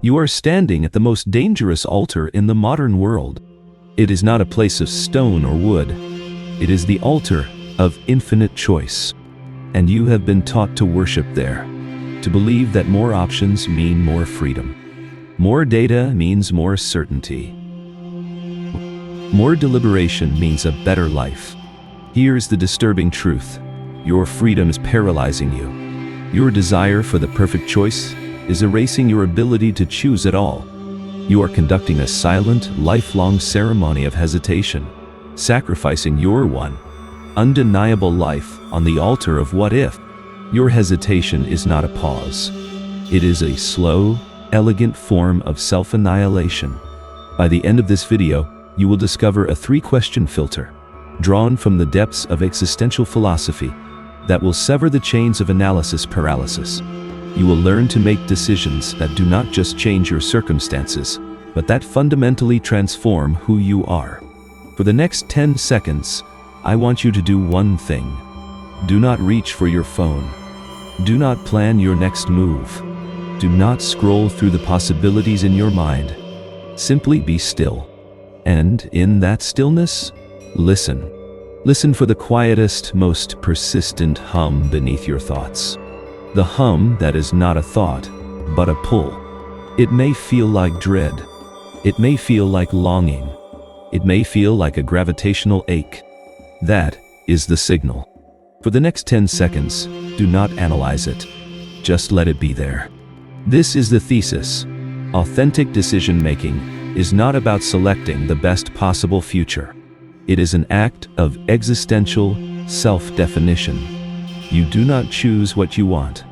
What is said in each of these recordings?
You are standing at the most dangerous altar in the modern world. It is not a place of stone or wood. It is the altar of infinite choice. And you have been taught to worship there, to believe that more options mean more freedom. More data means more certainty. More deliberation means a better life. Here's the disturbing truth. Your freedom is paralyzing you. Your desire for the perfect choice is erasing your ability to choose at all. You are conducting a silent, lifelong ceremony of hesitation, sacrificing your one undeniable life on the altar of what if. Your hesitation is not a pause. It is a slow, elegant form of self-annihilation. By the end of this video, you will discover a 3-question filter, drawn from the depths of existential philosophy, that will sever the chains of analysis paralysis. You will learn to make decisions that do not just change your circumstances, but that fundamentally transform who you are. For the next 10 seconds, I want you to do one thing. Do not reach for your phone. Do not plan your next move. Do not scroll through the possibilities in your mind. Simply be still. And in that stillness, listen. Listen for the quietest, most persistent hum beneath your thoughts. The hum that is not a thought, but a pull. It may feel like dread. It may feel like longing. It may feel like a gravitational ache. That is the signal. For the next 10 seconds, do not analyze it. Just let it be there. This is the thesis. Authentic decision-making is not about selecting the best possible future. It is an act of existential self-definition. You do not choose what you want.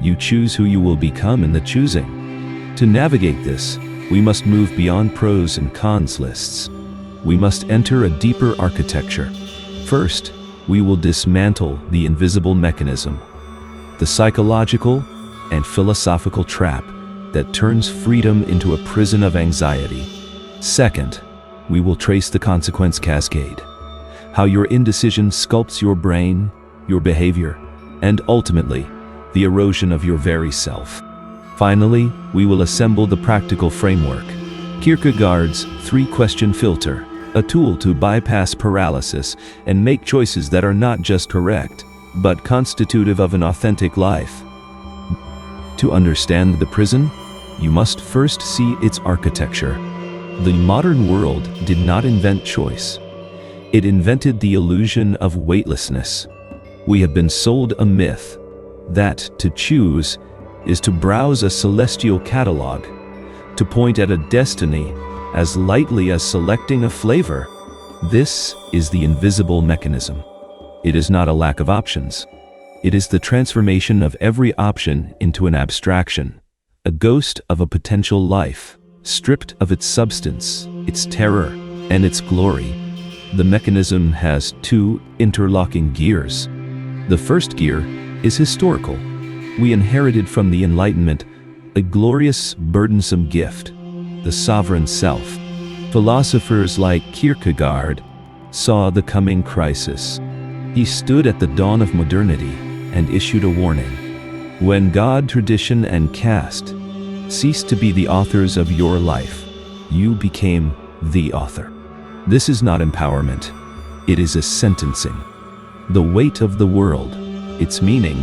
You choose who you will become in the choosing. To navigate this, we must move beyond pros and cons lists. We must enter a deeper architecture. First, we will dismantle the invisible mechanism, the psychological and philosophical trap that turns freedom into a prison of anxiety. Second, we will trace the consequence cascade, how your indecision sculpts your brain, your behavior, and ultimately, the erosion of your very self. Finally, we will assemble the practical framework, Kierkegaard's 3-question filter, a tool to bypass paralysis and make choices that are not just correct, but constitutive of an authentic life. To understand the prison, you must first see its architecture. The modern world did not invent choice. It invented the illusion of weightlessness. We have been sold a myth that to choose is to browse a celestial catalog, to point at a destiny as lightly as selecting a flavor. This is the invisible mechanism. It is not a lack of options. It is the transformation of every option into an abstraction, a ghost of a potential life, stripped of its substance, its terror, and its glory. The mechanism has 2 interlocking gears. The first gear is historical. We inherited from the Enlightenment a glorious, burdensome gift, the sovereign self. Philosophers like Kierkegaard saw the coming crisis. He stood at the dawn of modernity and issued a warning. When God, tradition, and caste ceased to be the authors of your life, you became the author. This is not empowerment. It is a sentencing. The weight of the world, its meaning,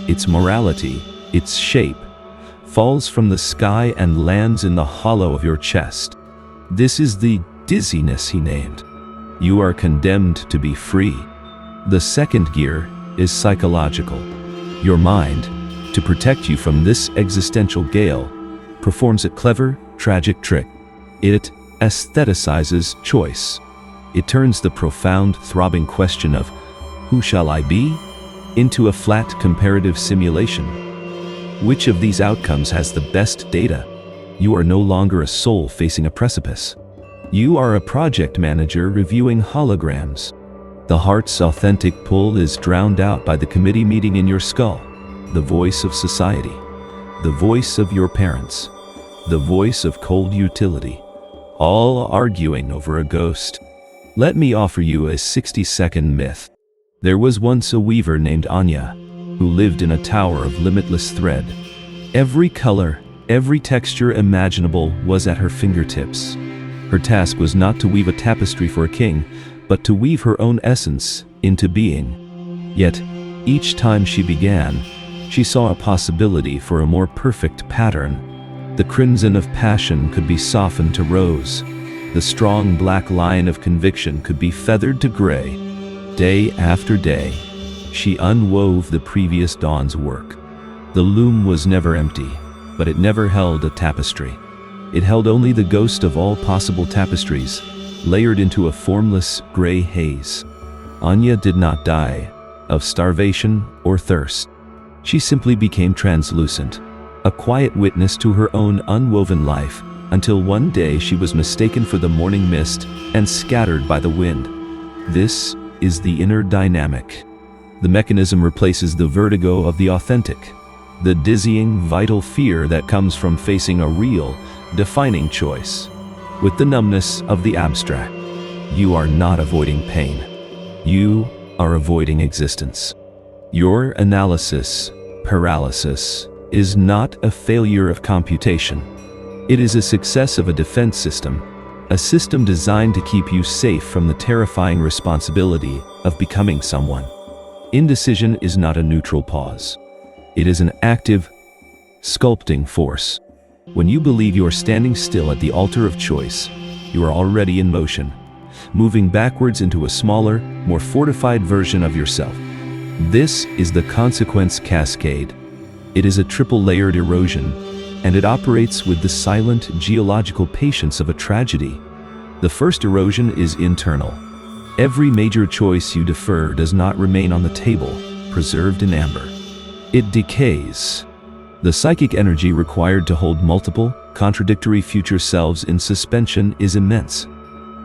its morality, its shape, falls from the sky and lands in the hollow of your chest. This is the dizziness he named. You are condemned to be free. The second gear is psychological. Your mind, to protect you from this existential gale, performs a clever, tragic trick. It aestheticizes choice. It turns the profound, throbbing question of, "Who shall I be?" into a flat comparative simulation. Which of these outcomes has the best data? You are no longer a soul facing a precipice. You are a project manager reviewing holograms. The heart's authentic pull is drowned out by the committee meeting in your skull, the voice of society, the voice of your parents, the voice of cold utility, all arguing over a ghost. Let me offer you a 60-second myth. There was once a weaver named Anya, who lived in a tower of limitless thread. Every color, Every texture imaginable was at her fingertips. Her task was not to weave a tapestry for a king, but to weave her own essence into being. Yet, each time she began, she saw a possibility for a more perfect pattern. The crimson of passion could be softened to rose. The strong black line of conviction could be feathered to gray. Day after day, she unwove the previous dawn's work. The loom was never empty, but it never held a tapestry. It held only the ghost of all possible tapestries, layered into a formless gray haze. Anya did not die of starvation or thirst. She simply became translucent, a quiet witness to her own unwoven life, until one day she was mistaken for the morning mist and scattered by the wind. This is the inner dynamic. The mechanism replaces the vertigo of the authentic, the dizzying, vital fear that comes from facing a real, defining choice, with the numbness of the abstract. You are not avoiding pain. You are avoiding existence. Your analysis, paralysis, is not a failure of computation. It is a success of a defense system, a system designed to keep you safe from the terrifying responsibility of becoming someone. Indecision is not a neutral pause. It is an active, sculpting force. When you believe you are standing still at the altar of choice, you are already in motion, moving backwards into a smaller, more fortified version of yourself. This is the consequence cascade. It is a triple-layered erosion, and it operates with the silent geological patience of a tragedy. The first erosion is internal. Every major choice you defer does not remain on the table, preserved in amber. It decays. The psychic energy required to hold multiple, contradictory future selves in suspension is immense.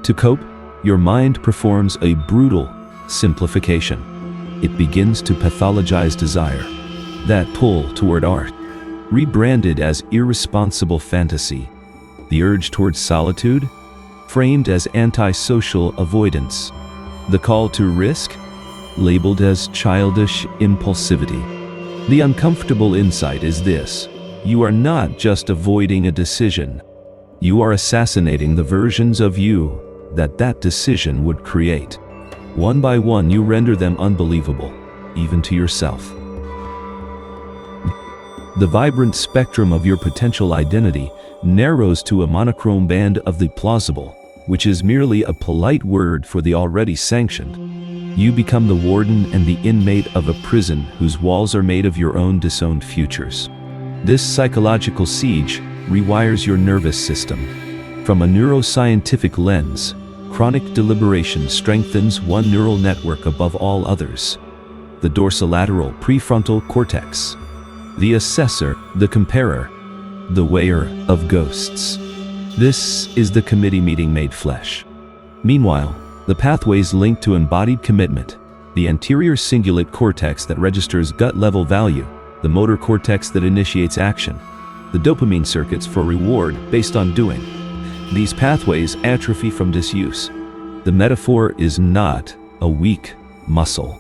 To cope, your mind performs a brutal simplification. It begins to pathologize desire, that pull toward art, rebranded as irresponsible fantasy. The urge towards solitude, framed as antisocial avoidance. The call to risk, labeled as childish impulsivity. The uncomfortable insight is this: you are not just avoiding a decision. You are assassinating the versions of you that decision would create. One by one, you render them unbelievable, even to yourself. The vibrant spectrum of your potential identity narrows to a monochrome band of the plausible, which is merely a polite word for the already sanctioned. You become the warden and the inmate of a prison whose walls are made of your own disowned futures. This psychological siege rewires your nervous system. From a neuroscientific lens, chronic deliberation strengthens one neural network above all others: the dorsolateral prefrontal cortex. The assessor, the comparer, the weigher of ghosts. This is the committee meeting made flesh. Meanwhile, the pathways linked to embodied commitment, the anterior cingulate cortex that registers gut-level value, the motor cortex that initiates action, the dopamine circuits for reward based on doing. These pathways atrophy from disuse. The metaphor is not a weak muscle.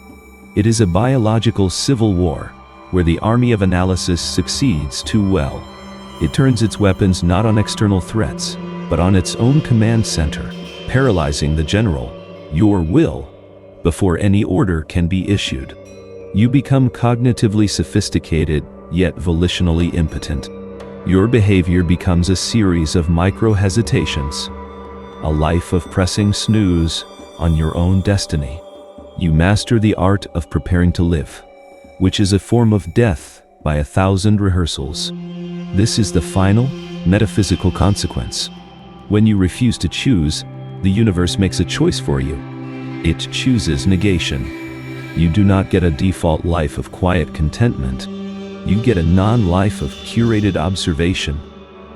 It is a biological civil war, where the army of analysis succeeds too well. It turns its weapons not on external threats, but on its own command center, paralyzing the general, your will, before any order can be issued. You become cognitively sophisticated, yet volitionally impotent. Your behavior becomes a series of micro-hesitations, a life of pressing snooze on your own destiny. You master the art of preparing to live, which is a form of death by 1,000 rehearsals. This is the final, metaphysical consequence. When you refuse to choose, the universe makes a choice for you. It chooses negation. You do not get a default life of quiet contentment. You get a non-life of curated observation.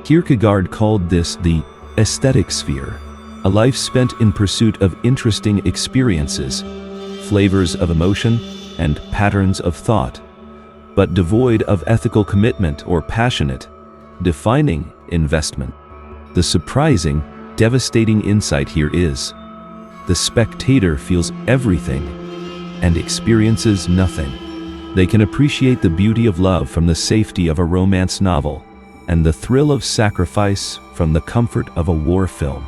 Kierkegaard called this the aesthetic sphere, a life spent in pursuit of interesting experiences, flavors of emotion, and patterns of thought, but devoid of ethical commitment or passionate, defining investment. The surprising, devastating insight here is: the spectator feels everything and experiences nothing. They can appreciate the beauty of love from the safety of a romance novel, and the thrill of sacrifice from the comfort of a war film.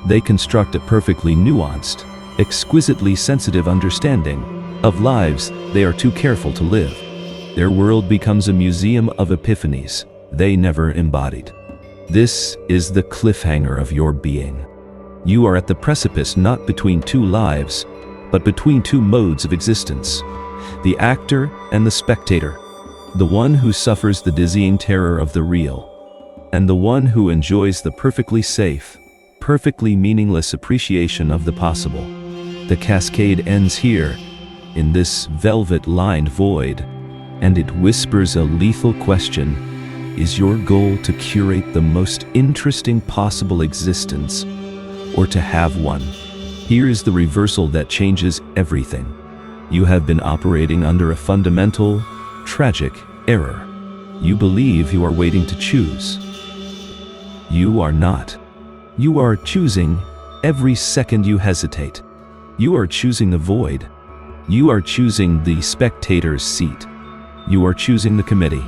They construct a perfectly nuanced, exquisitely sensitive understanding of lives they are too careful to live. Their world becomes a museum of epiphanies they never embodied. This is the cliffhanger of your being. You are at the precipice not between two lives, but between two modes of existence. The actor and the spectator. The one who suffers the dizzying terror of the real, and the one who enjoys the perfectly safe, perfectly meaningless appreciation of the possible. The cascade ends here, in this velvet-lined void, and it whispers a lethal question: is your goal to curate the most interesting possible existence, or to have one? Here is the reversal that changes everything. You have been operating under a fundamental, tragic error. You believe you are waiting to choose. You are not. You are choosing every second you hesitate. You are choosing the void. You are choosing the spectator's seat. You are choosing the committee.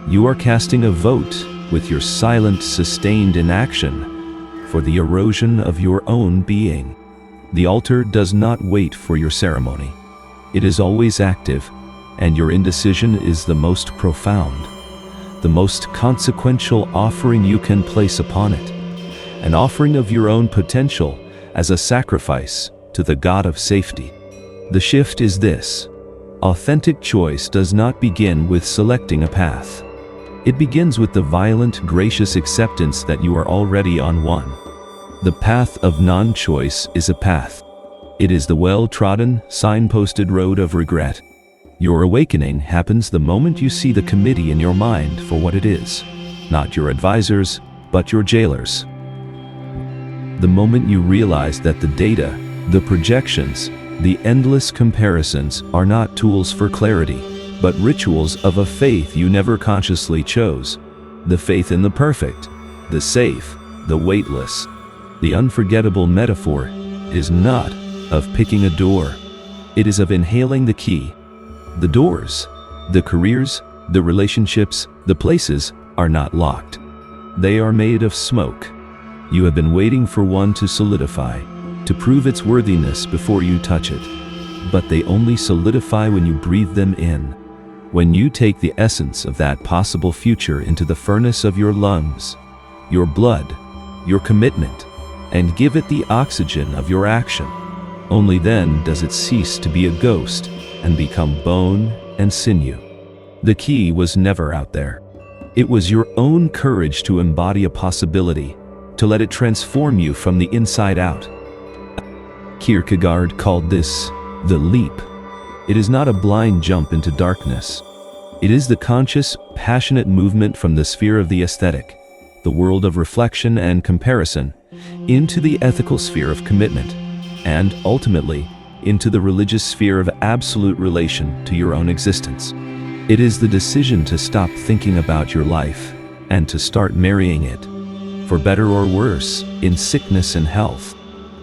You are casting a vote with your silent, sustained inaction for the erosion of your own being. The altar does not wait for your ceremony. It is always active, and your indecision is the most profound, the most consequential offering you can place upon it, an offering of your own potential as a sacrifice to the God of safety. The shift is this: authentic choice does not begin with selecting a path. It begins with the violent, gracious acceptance that you are already on one. The path of non-choice is a path. It is the well-trodden, signposted road of regret. Your awakening happens the moment you see the committee in your mind for what it is, not your advisors, but your jailers. The moment you realize that the data, the projections, the endless comparisons are not tools for clarity, but rituals of a faith you never consciously chose. The faith in the perfect, the safe, the weightless. The unforgettable metaphor is not of picking a door. It is of inhaling the key. The doors, the careers, the relationships, the places are not locked. They are made of smoke. You have been waiting for one to solidify, to prove its worthiness before you touch it. But they only solidify when you breathe them in. When you take the essence of that possible future into the furnace of your lungs, your blood, your commitment, and give it the oxygen of your action. Only then does it cease to be a ghost and become bone and sinew. The key was never out there. It was your own courage to embody a possibility, to let it transform you from the inside out. Kierkegaard called this the leap. It is not a blind jump into darkness. It is the conscious, passionate movement from the sphere of the aesthetic, the world of reflection and comparison, into the ethical sphere of commitment, and ultimately into the religious sphere of absolute relation to your own existence. It is the decision to stop thinking about your life and to start marrying it, for better or worse, in sickness and health.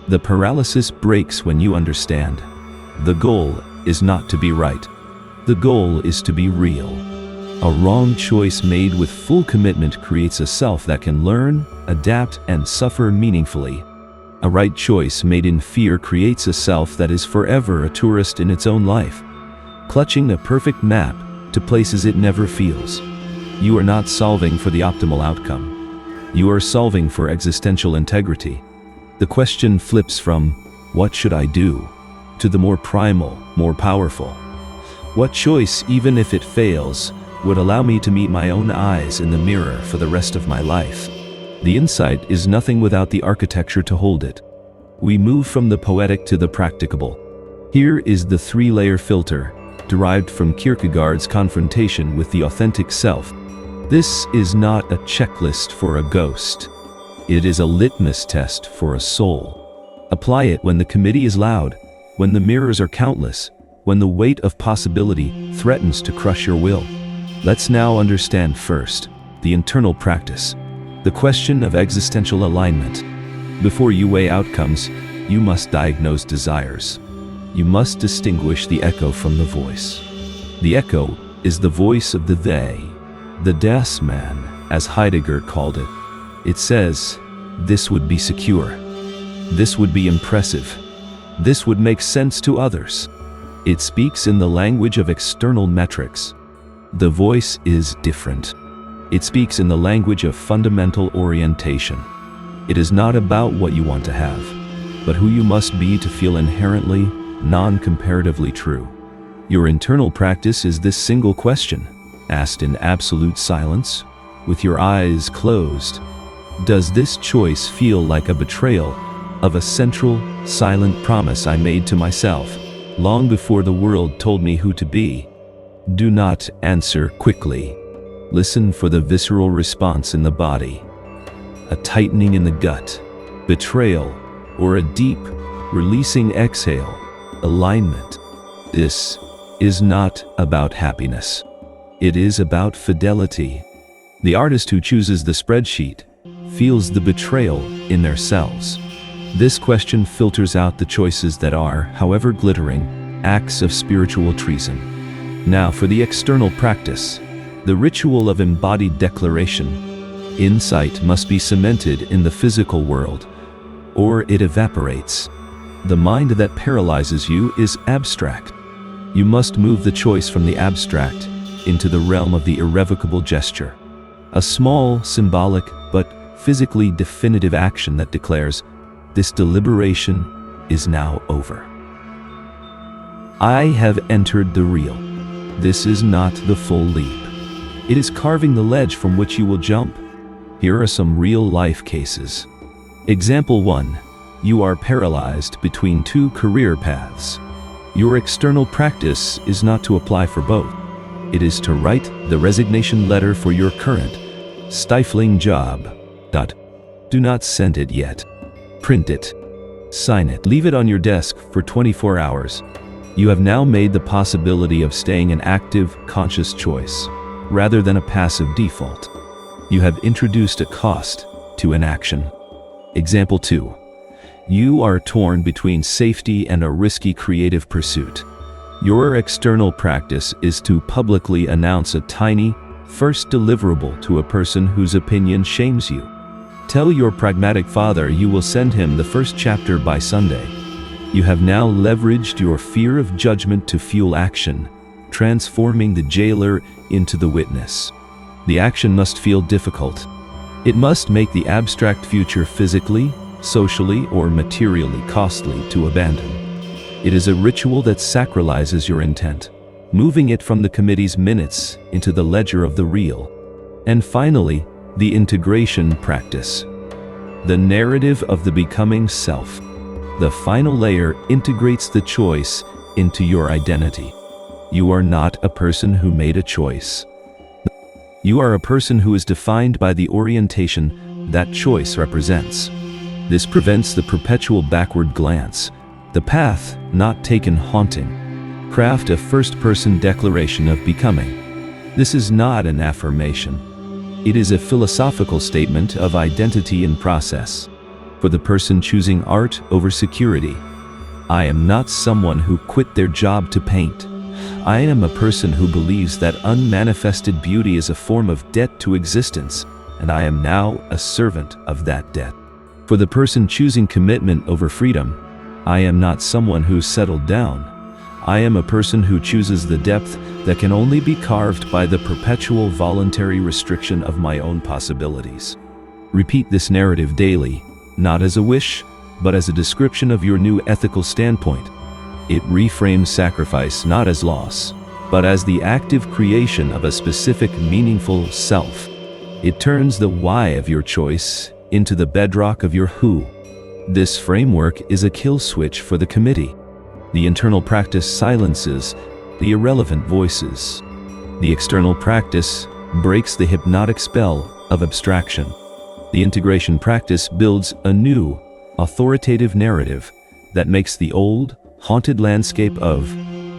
The paralysis breaks when you understand. The goal is not to be right. The goal is to be real. A wrong choice made with full commitment creates a self that can learn, adapt, and suffer meaningfully. A right choice made in fear creates a self that is forever a tourist in its own life, clutching a perfect map to places it never feels. You are not solving for the optimal outcome. You are solving for existential integrity. The question flips from, "What should I do?" to the more primal, more powerful. What choice, even if it fails, would allow me to meet my own eyes in the mirror for the rest of my life? The insight is nothing without the architecture to hold it. We move from the poetic to the practicable. Here is the three-layer filter, derived from Kierkegaard's confrontation with the authentic self. This is not a checklist for a ghost. It is a litmus test for a soul. Apply it when the committee is loud, when the mirrors are countless, when the weight of possibility threatens to crush your will. Let's now understand first the internal practice, the question of existential alignment. Before you weigh outcomes, you must diagnose desires. You must distinguish the echo from the voice. The echo is the voice of the they, the das man, as Heidegger called it. It says, this would be secure. This would be impressive. This would make sense to others. It speaks in the language of external metrics. The voice is different. It speaks in the language of fundamental orientation. It is not about what you want to have, but who you must be to feel inherently, non-comparatively true. Your internal practice is this single question, asked in absolute silence, with your eyes closed. Does this choice feel like a betrayal of a central, silent promise I made to myself, long before the world told me who to be? Do not answer quickly. Listen for the visceral response in the body. A tightening in the gut, betrayal, or a deep, releasing exhale, alignment. This is not about happiness. It is about fidelity. The artist who chooses the spreadsheet feels the betrayal in their selves. This question filters out the choices that are, however glittering, acts of spiritual treason. Now for the external practice, the ritual of embodied declaration. Insight must be cemented in the physical world, or it evaporates. The mind that paralyzes you is abstract. You must move the choice from the abstract into the realm of the irrevocable gesture. A small, symbolic, but physically definitive action that declares, this deliberation is now over. I have entered the real. This is not the full leap. It is carving the ledge from which you will jump. Here are some real-life cases. Example 1. You are paralyzed between two career paths. Your external practice is not to apply for both. It is to write the resignation letter for your current, stifling job. Do not send it yet. Print it. Sign it. Leave it on your desk for 24 hours. You have now made the possibility of staying an active, conscious choice, rather than a passive default. You have introduced a cost to inaction. Example 2. You are torn between safety and a risky creative pursuit. Your external practice is to publicly announce a tiny, first deliverable to a person whose opinion shames you. Tell your pragmatic father you will send him the first chapter by Sunday. You have now leveraged your fear of judgment to fuel action, transforming the jailer into the witness. The action must feel difficult. It must make the abstract future physically, socially, or materially costly to abandon. It is a ritual that sacralizes your intent, moving it from the committee's minutes into the ledger of the real. And finally, the integration practice. The narrative of the becoming self. The final layer integrates the choice into your identity. You are not a person who made a choice. You are a person who is defined by the orientation that choice represents. This prevents the perpetual backward glance, the path not taken haunting. Craft a first-person declaration of becoming. This is not an affirmation. It is a philosophical statement of identity in process. For the person choosing art over security, I am not someone who quit their job to paint. I am a person who believes that unmanifested beauty is a form of debt to existence, and I am now a servant of that debt. For the person choosing commitment over freedom, I am not someone who's settled down. I am a person who chooses the depth that can only be carved by the perpetual voluntary restriction of my own possibilities. Repeat this narrative daily, not as a wish, but as a description of your new ethical standpoint. It reframes sacrifice not as loss, but as the active creation of a specific meaningful self. It turns the why of your choice into the bedrock of your who. This framework is a kill switch for the committee. The internal practice silences the irrelevant voices. The external practice breaks the hypnotic spell of abstraction. The integration practice builds a new, authoritative narrative that makes the old, haunted landscape of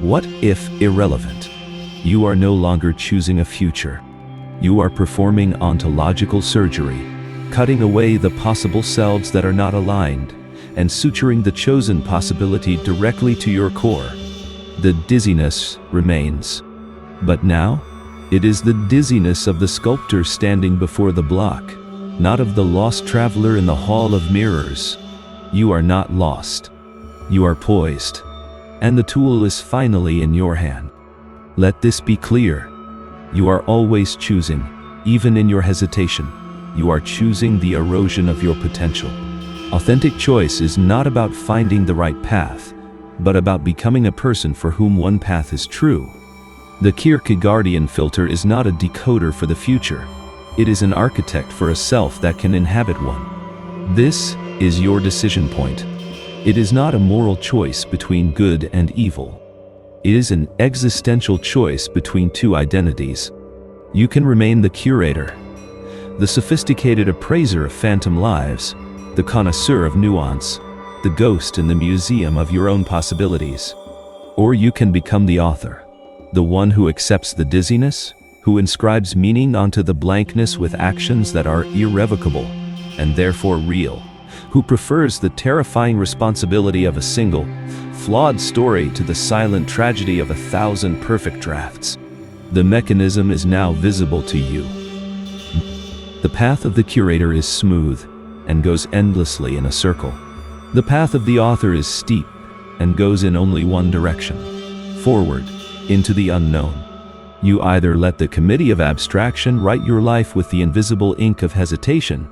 what if irrelevant. You are no longer choosing a future. You are performing ontological surgery, cutting away the possible selves that are not aligned, and suturing the chosen possibility directly to your core. The dizziness remains. But now, It is the dizziness of the sculptor standing before the block, not of the lost traveler in the hall of mirrors. You are not lost. You are poised, and the tool is finally in your hand. Let this be clear. You are always choosing, even in your hesitation. You are choosing the erosion of your potential. Authentic choice is not about finding the right path, but about becoming a person for whom one path is true. The Kierkegaardian filter is not a decoder for the future. It is an architect for a self that can inhabit one. This is your decision point. It is not a moral choice between good and evil. It is an existential choice between two identities. You can remain the curator, the sophisticated appraiser of phantom lives, the connoisseur of nuance, the ghost in the museum of your own possibilities. Or you can become the author, the one who accepts the dizziness, who inscribes meaning onto the blankness with actions that are irrevocable and therefore real, who prefers the terrifying responsibility of a single, flawed story to the silent tragedy of 1,000 perfect drafts. The mechanism is now visible to you. The path of the curator is smooth and goes endlessly in a circle. The path of the author is steep and goes in only one direction, forward, into the unknown. You either let the committee of abstraction write your life with the invisible ink of hesitation,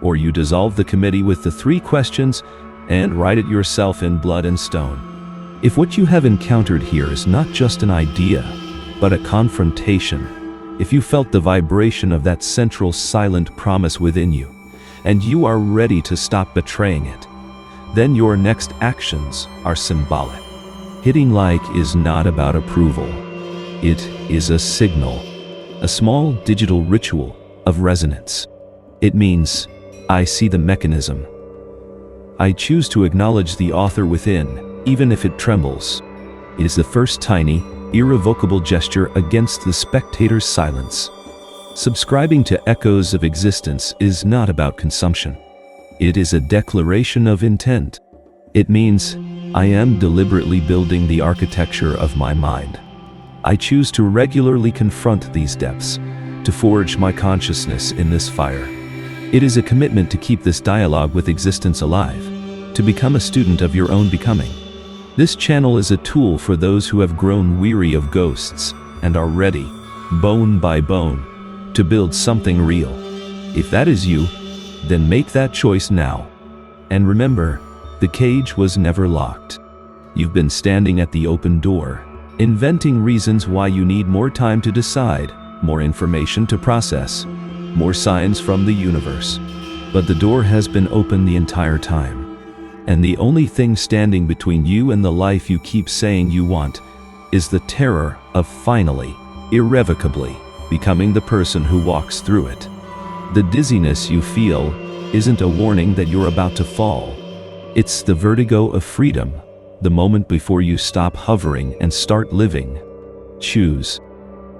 or you dissolve the committee with the 3 questions and write it yourself in blood and stone. If what you have encountered here is not just an idea, but a confrontation, if you felt the vibration of that central silent promise within you, and you are ready to stop betraying it, then your next actions are symbolic. Hitting like is not about approval. It is a signal, a small digital ritual of resonance. It means, I see the mechanism. I choose to acknowledge the author within, even if it trembles. It is the first tiny, irrevocable gesture against the spectator's silence. Subscribing to echoes of existence is not about consumption. It is a declaration of intent. It means, I am deliberately building the architecture of my mind. I choose to regularly confront these depths, to forge my consciousness in this fire. It is a commitment to keep this dialogue with existence alive, to become a student of your own becoming. This channel is a tool for those who have grown weary of ghosts and are ready, bone by bone, to build something real. If that is you, then make that choice now. And remember, the cage was never locked. You've been standing at the open door, inventing reasons why you need more time to decide, more information to process, more signs from the universe. But the door has been open the entire time. And the only thing standing between you and the life you keep saying you want is the terror of finally, irrevocably, becoming the person who walks through it. The dizziness you feel isn't a warning that you're about to fall. It's the vertigo of freedom, the moment before you stop hovering and start living. Choose.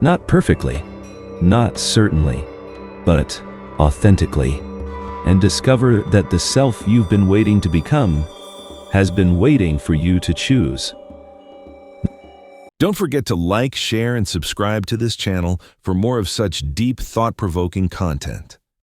Not perfectly, not certainly, but authentically. And discover that the self you've been waiting to become has been waiting for you to choose. Don't forget to like, share, and subscribe to this channel for more of such deep, thought-provoking content.